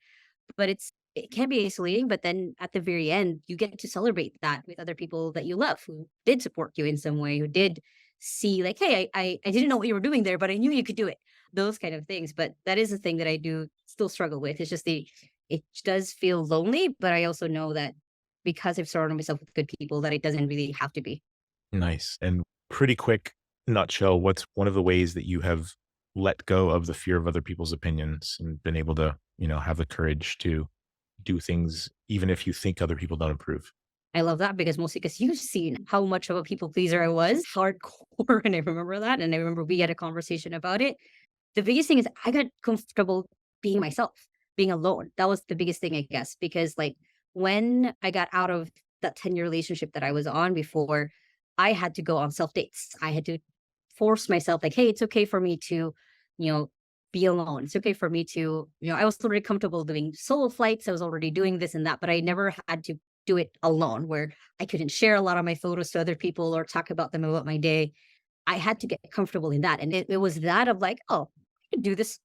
But it can be isolating, but then at the very end, you get to celebrate that with other people that you love who did support you in some way, who did see like, hey, I didn't know what you were doing there, but I knew you could do it. Those kind of things. But that is the thing that I do still struggle with. It's just it does feel lonely, but I also know that because I've surrounded myself with good people, that it doesn't really have to be. Nice. And pretty quick nutshell, what's one of the ways that you have let go of the fear of other people's opinions and been able to, have the courage to do things even if you think other people don't approve? I love that because mostly because you've seen how much of a people pleaser I was, hardcore, and I remember that. And I remember we had a conversation about it. The biggest thing is I got comfortable being myself, being alone. That was the biggest thing, I guess, because like when I got out of that 10-year relationship that I was on before, I had to go on self dates. I had to force myself, like, hey, it's okay for me to, you know, be alone. It's okay for me to, I was already comfortable doing solo flights. I was already doing this and that, but I never had to do it alone where I couldn't share a lot of my photos to other people or talk about them about my day. I had to get comfortable in that. And it was that of like, oh, I can do this.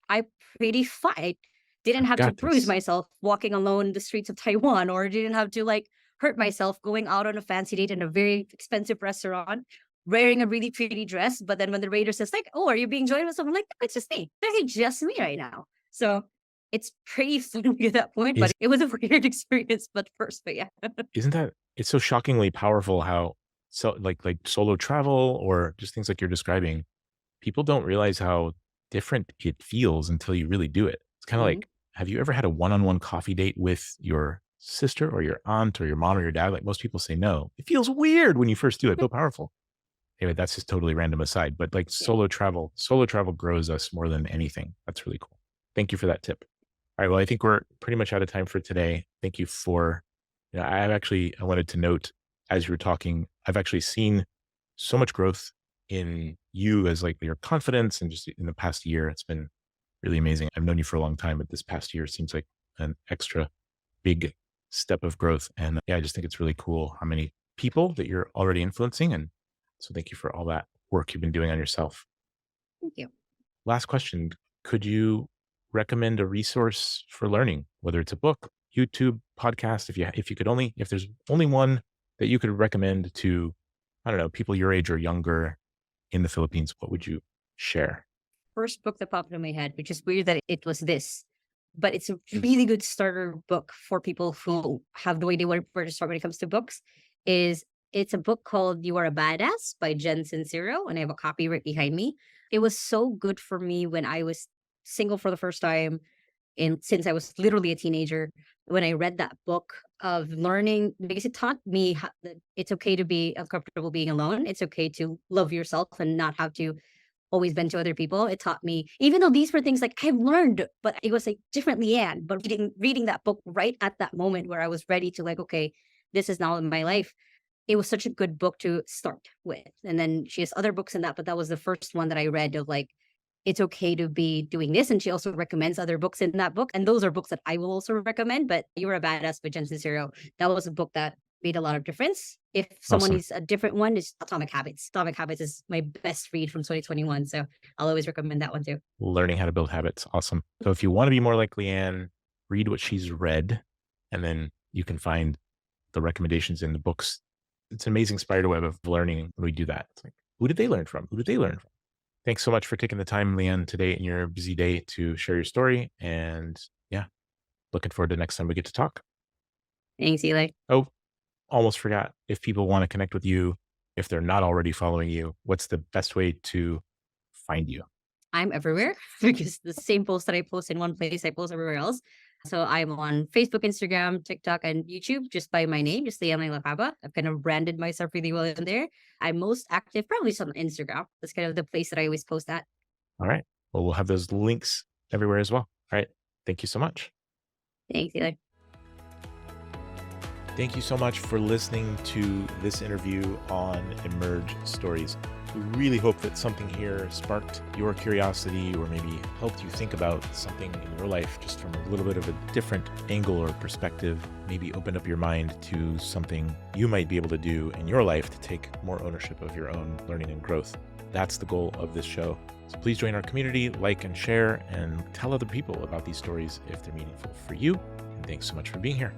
I pretty fine. I didn't I've have to got bruise this. myself walking alone in the streets of Taiwan, or didn't have to like hurt myself going out on a fancy date in a very expensive restaurant, wearing a really pretty dress. But then when the waiter says like, oh, are you being joined with someone? I'm like, it's just me. It's just me right now. So it's pretty funny at that point, but Is it was a weird experience, but first, but yeah. isn't that it's so shockingly powerful how like solo travel or just things like you're describing, people don't realize how different it feels until you really do it. It's kind of Mhm. like, have you ever had a one-on-one coffee date with your sister or your aunt or your mom or your dad? Like most people say no. It feels weird when you first do it. So powerful. Anyway, that's just totally random aside, but like Yeah. solo travel grows us more than anything. That's really cool. Thank you for that tip. All right. Well, I think we're pretty much out of time for today. Thank you for, I wanted to note as you were talking, I've actually seen so much growth in you as like your confidence and just in the past year. It's been really amazing. I've known you for a long time, but this past year seems like an extra big step of growth. And yeah, I just think it's really cool how many people that you're already influencing. And so thank you for all that work you've been doing on yourself. Thank you. Last question. Could you recommend a resource for learning, whether it's a book, YouTube, podcast, if there's only one that you could recommend to, I don't know, people your age or younger in the Philippines, what would you share? First book that popped in my head, which is weird that it was this, but it's a Mm. really good starter book for people who have no idea where to start when it comes to books. Is It's a book called "You Are a Badass" by Jen Sincero, and I have a copy right behind me. It was so good for me when I was single for the first time, and since I was literally a teenager, when I read that book of learning, because it taught me that it's okay to be uncomfortable being alone. It's okay to love yourself and not have to always been to other people. It taught me, even though these were things like I've learned, but it was like different Leanne. But reading that book right at that moment where I was ready to like, okay, this is now in my life. It was such a good book to start with. And then she has other books in that, but that was the first one that I read of like, it's okay to be doing this. And she also recommends other books in that book. And those are books that I will also recommend. But "You Are a Badass" by Jen Sincero, that was a book that made a lot of difference. If someone Awesome. needs a different one, it's Atomic Habits. Atomic Habits is my best read from 2021. So I'll always recommend that one too. Learning how to build habits. Awesome. So if you want to be more like Leanne, read what she's read, and then you can find the recommendations in the books. It's an amazing spider web of learning when we do that. It's like, who did they learn from? Who did they learn from? Thanks so much for taking the time, Leanne, today in your busy day to share your story. And yeah, looking forward to next time we get to talk. Thanks, Eli. Oh, almost forgot. If people want to connect with you, if they're not already following you, what's the best way to find you? I'm everywhere because the same post that I post in one place, I post everywhere else. So I'm on Facebook, Instagram, TikTok, and YouTube just by my name, just Eli Lacaba. I've kind of branded myself really well in there. I'm most active probably just on Instagram. That's kind of the place that I always post at. All right. Well, we'll have those links everywhere as well. All right. Thank you so much. Thanks, Eli. Thank you so much for listening to this interview on Emerge Stories. We really hope that something here sparked your curiosity or maybe helped you think about something in your life just from a little bit of a different angle or perspective, maybe opened up your mind to something you might be able to do in your life to take more ownership of your own learning and growth. That's the goal of this show. So please join our community, like and share, and tell other people about these stories if they're meaningful for you. And thanks so much for being here.